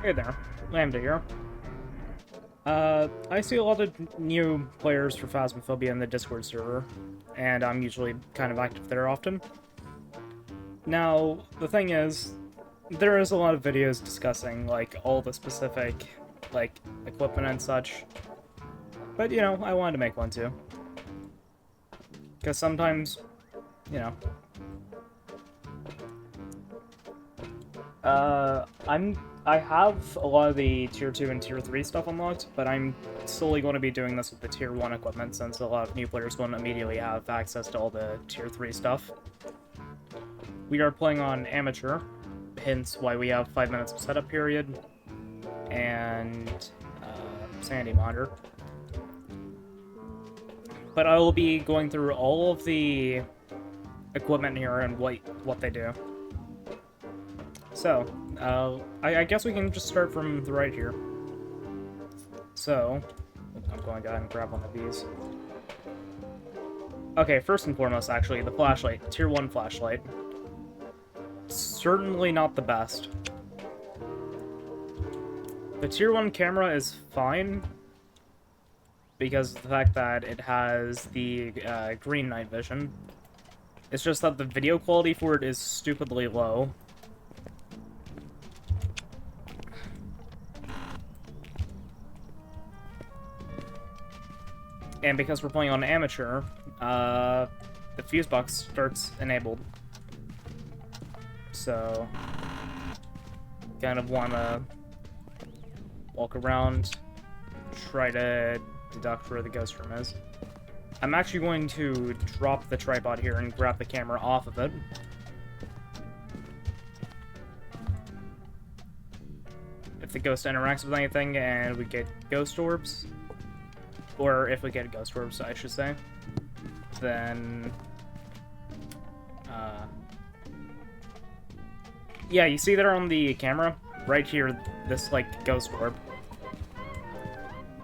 Hey there, Lambda here. I see a lot of new players for Phasmophobia in the Discord server, and I'm usually kind of active there often. Now, the thing is, there is a lot of videos discussing, like, all the specific, like, equipment and such, but, you know, I wanted to make one too. Because sometimes, you know... I have a lot of the Tier 2 and Tier 3 stuff unlocked, but I'm slowly going to be doing this with the Tier 1 equipment, since a lot of new players won't immediately have access to all the Tier 3 stuff. We are playing on Amateur, hence why we have 5 minutes of setup period, and Sanity Monitor. But I will be going through all of the equipment here and what they do. So, I guess we can just start from the right here. So, I'm going to go ahead and grab one of these. Okay, first and foremost, actually, the flashlight. Tier 1 flashlight. Certainly not the best. The Tier 1 camera is fine, because of the fact that it has the green night vision. It's just that the video quality for it is stupidly low. And because we're playing on Amateur, the fuse box starts enabled. So, kind of want to walk around, try to deduct where the ghost room is. I'm actually going to drop the tripod here and grab the camera off of it. If the ghost interacts with anything and we get ghost orbs, or if we get ghost orbs, I should say, then, yeah, you see there on the camera, right here, this, like, ghost orb.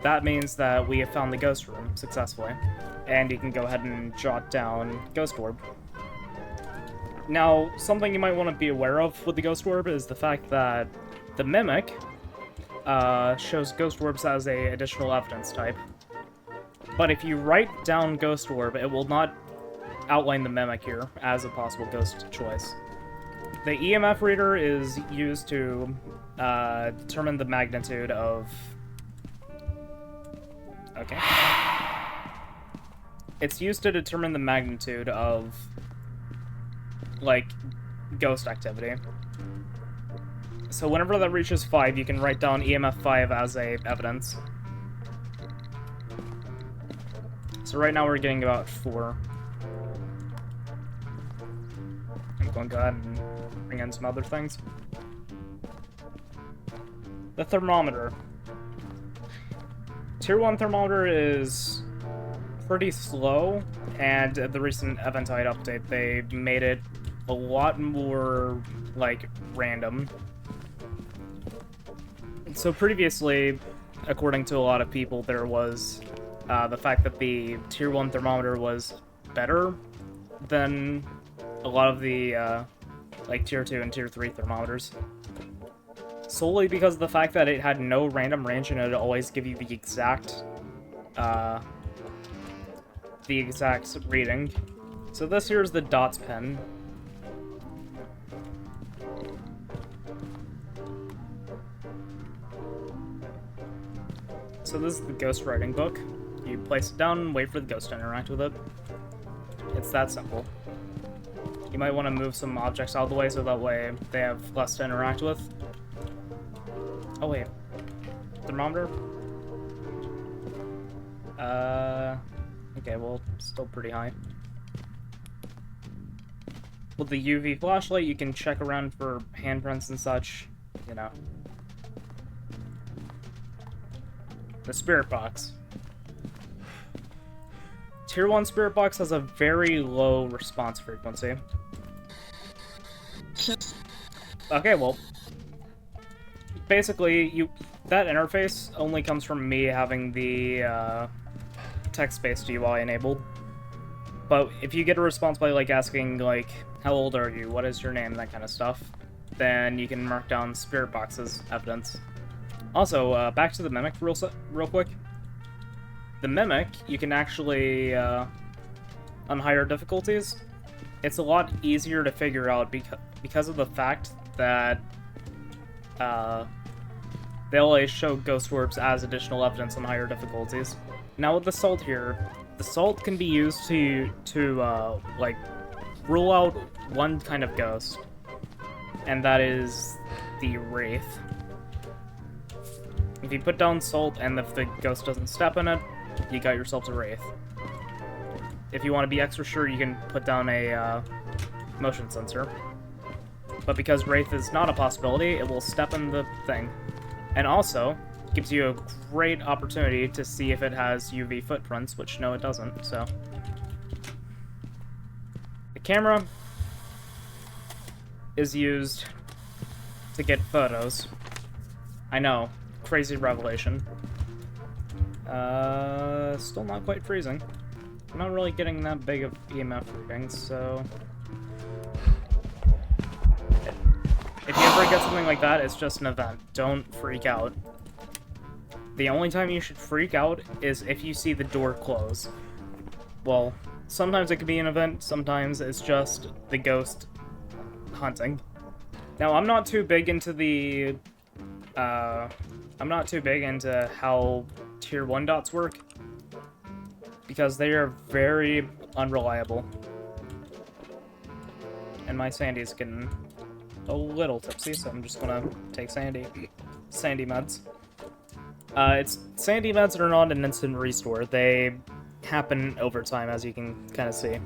That means that we have found the ghost room successfully, and you can go ahead and jot down ghost orb. Now, something you might want to be aware of with the ghost orb is the fact that the mimic shows ghost orbs as a additional evidence type. But if you write down ghost orb, it will not outline the mimic here as a possible ghost choice. The EMF reader is used to determine the magnitude of... Okay. It's used to determine the magnitude of, like, ghost activity. So whenever that reaches 5, you can write down EMF 5 as a evidence. So right now we're getting about 4. I'm going to go ahead and bring in some other things. The thermometer. Tier 1 thermometer is pretty slow, and at the recent Eventide update, they made it a lot more, like, random. So previously, according to a lot of people, there was the fact that the Tier 1 thermometer was better than a lot of the, like, Tier 2 and Tier 3 thermometers. Solely because of the fact that it had no random range and it would always give you the exact reading. So this here is the dots pen. So this is the ghost writing book. You place it down and wait for the ghost to interact with it. It's that simple. You might want to move some objects out of the way so that way they have less to interact with. Oh wait, thermometer? Okay, well, still pretty high. With the UV flashlight, you can check around for handprints and such, you know. The spirit box. Tier 1 spirit box has a very low response frequency. Okay, well, basically, that interface only comes from me having the text-based UI enabled. But if you get a response by, like, asking, like, how old are you, what is your name, that kind of stuff, then you can mark down spirit box as evidence. Also, back to the Mimic real quick. The Mimic, you can actually, on higher difficulties, it's a lot easier to figure out because of the fact that they always show ghost orbs as additional evidence on higher difficulties. Now with the salt here, the salt can be used to like, rule out one kind of ghost, and that is the Wraith. If you put down salt and if the ghost doesn't step in it, you got yourself a Wraith. If you want to be extra sure, you can put down a motion sensor. But because Wraith is not a possibility, it will step in the thing. And also, gives you a great opportunity to see if it has UV footprints, which no, it doesn't, so. The camera is used to get photos. I know, crazy revelation. Still not quite freezing. I'm not really getting that big of EMF readings, so... If you ever get something like that, it's just an event. Don't freak out. The only time you should freak out is if you see the door close. Well, sometimes it could be an event, sometimes it's just the ghost hunting. Now, I'm not too big into the... I'm not too big into how Tier 1 dots work, because they are very unreliable. And my Sandy's getting a little tipsy, so I'm just gonna take Sandy meds. Sandy meds are not an instant restore. They happen over time, as you can kind of see.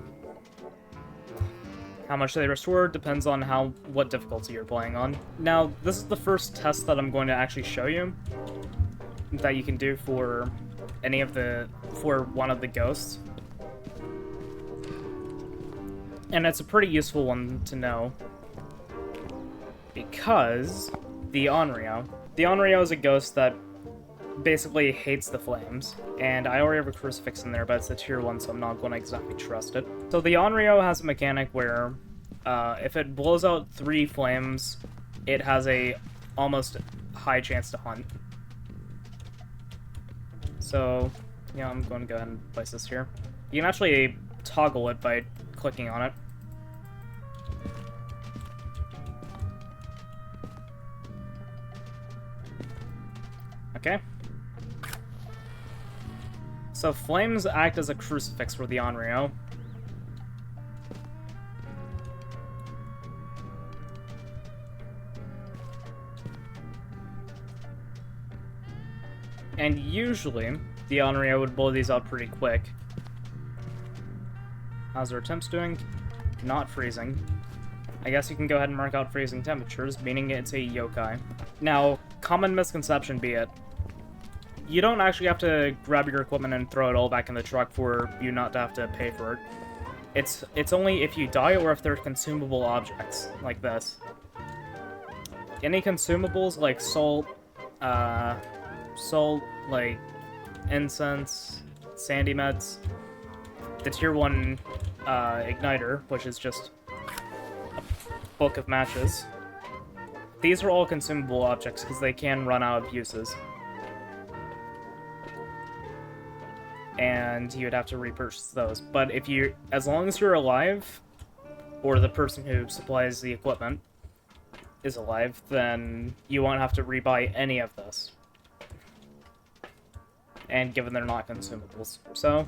How much they restore depends on what difficulty you're playing on. Now, this is the first test that I'm going to actually show you that you can do for one of the ghosts. And it's a pretty useful one to know, because the Onryo is a ghost that basically hates the flames, and I already have a crucifix in there, but it's a tier 1, so I'm not going to exactly trust it. So the Onryo has a mechanic where if it blows out 3 flames, it has a almost high chance to hunt. So, yeah, I'm going to go ahead and place this here. You can actually toggle it by clicking on it. Okay. So flames act as a crucifix for the Onryo. And usually, the Onryo would blow these out pretty quick. How's our temps doing? Not freezing. I guess you can go ahead and mark out freezing temperatures, meaning it's a yokai. Now, common misconception be it, you don't actually have to grab your equipment and throw it all back in the truck for you not to have to pay for it. It's only if you die or if they're consumable objects, like this. Any consumables like salt, like incense, sandy meds, the tier 1 igniter, which is just a book of matches. These are all consumable objects because they can run out of uses. And you would have to repurchase those. But as long as you're alive, or the person who supplies the equipment is alive, then you won't have to rebuy any of this. And given they're not consumables. So,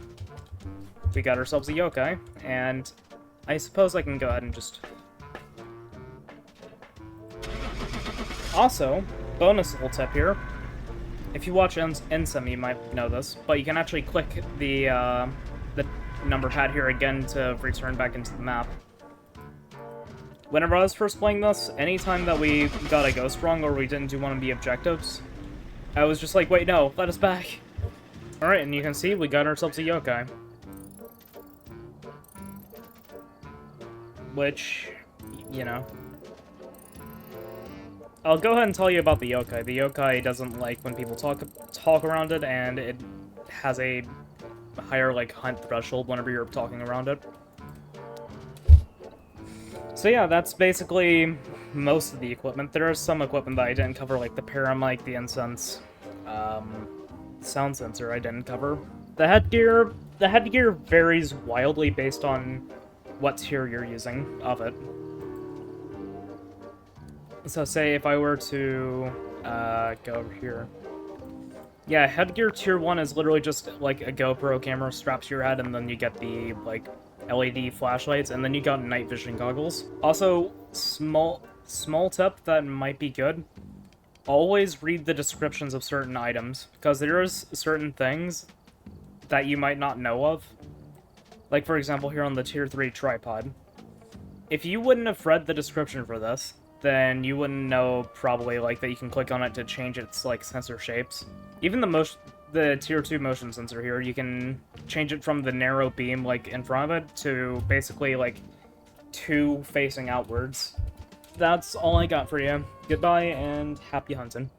we got ourselves a yokai, and I suppose I can go ahead and just... Also, bonus little tip here. If you watch Ensem, you might know this, but you can actually click the number pad here again to return back into the map. Whenever I was first playing this, anytime that we got a ghost wrong or we didn't do one of the objectives, I was just like, wait, no, let us back. Alright, and you can see we got ourselves a yokai. Which, you know... I'll go ahead and tell you about the yokai. The yokai doesn't like when people talk around it, and it has a higher, like, hunt threshold whenever you're talking around it. So yeah, that's basically most of the equipment. There is some equipment that I didn't cover, like the paramic, the incense, sound sensor I didn't cover. The headgear varies wildly based on what tier you're using of it. So say if I were to go over here. Yeah, headgear tier 1 is literally just like a GoPro camera strapped to your head, and then you get the like LED flashlights, and then you got night vision goggles. Also, small tip that might be good. Always read the descriptions of certain items, because there's certain things that you might not know of. Like, for example, here on the tier 3 tripod. If you wouldn't have read the description for this, then you wouldn't know probably like that you can click on it to change its like sensor shapes. Even the tier 2 motion sensor here, you can change it from the narrow beam like in front of it to basically like 2 facing outwards. That's all I got for you. Goodbye and happy hunting.